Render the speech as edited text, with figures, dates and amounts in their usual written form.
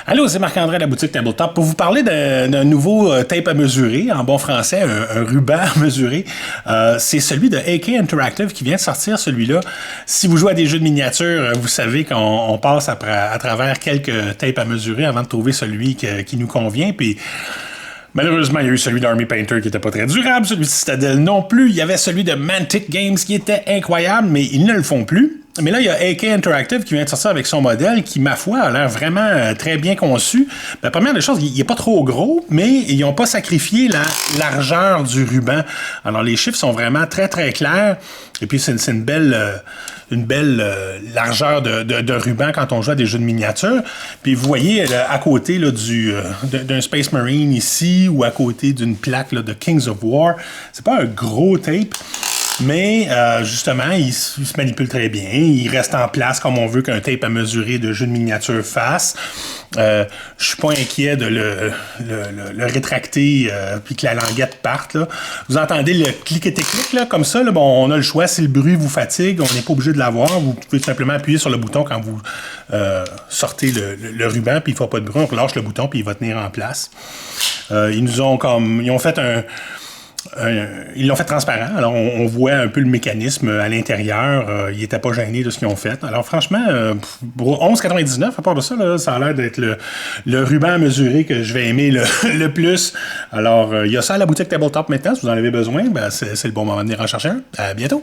Allô, c'est Marc-André à la boutique Tabletop pour vous parler d'un nouveau tape à mesurer, en bon français, un ruban à mesurer. C'est celui de AK Interactive qui vient de sortir, celui-là. Si vous jouez à des jeux de miniatures, vous savez qu'on passe à travers quelques tapes à mesurer avant de trouver celui qui nous convient. Puis malheureusement, il y a eu celui d'Army Painter qui était pas très durable, celui de Citadel non plus. Il y avait celui de Mantic Games qui était incroyable, mais ils ne le font plus. Mais là, il y a AK Interactive qui vient de sortir avec son modèle qui, ma foi, a l'air vraiment très bien conçu. La première des choses, il n'est pas trop gros, mais ils n'ont pas sacrifié la largeur du ruban. Alors, les chiffres sont vraiment très, très clairs. Et puis, c'est une belle largeur de ruban quand on joue à des jeux de miniature. Puis, vous voyez, à côté là, d'un Space Marine ici, ou à côté d'une plaque là, de Kings of War, c'est pas un gros tape. Mais justement, il se manipule très bien. Il reste en place comme on veut qu'un tape à mesurer de jeu de miniature fasse. Je suis pas inquiet de le rétracter puis que la languette parte. Là. Vous entendez le clic-et-clic là, comme ça. Là, bon, on a le choix. Si le bruit vous fatigue, on n'est pas obligé de l'avoir. Vous pouvez simplement appuyer sur le bouton quand vous sortez le ruban puis il ne fait pas de bruit. On relâche le bouton puis il va tenir en place. Ils ont fait ils l'ont fait transparent, alors on voit un peu le mécanisme à l'intérieur. Ils n'étaient pas gênés de ce qu'ils ont fait. Alors franchement, pour 11,99, à part de ça, là, ça a l'air d'être le ruban à mesurer que je vais aimer le plus. Alors, il y a ça à la boutique Tabletop maintenant. Si vous en avez besoin, ben, c'est le bon moment de venir en chercher un. À bientôt!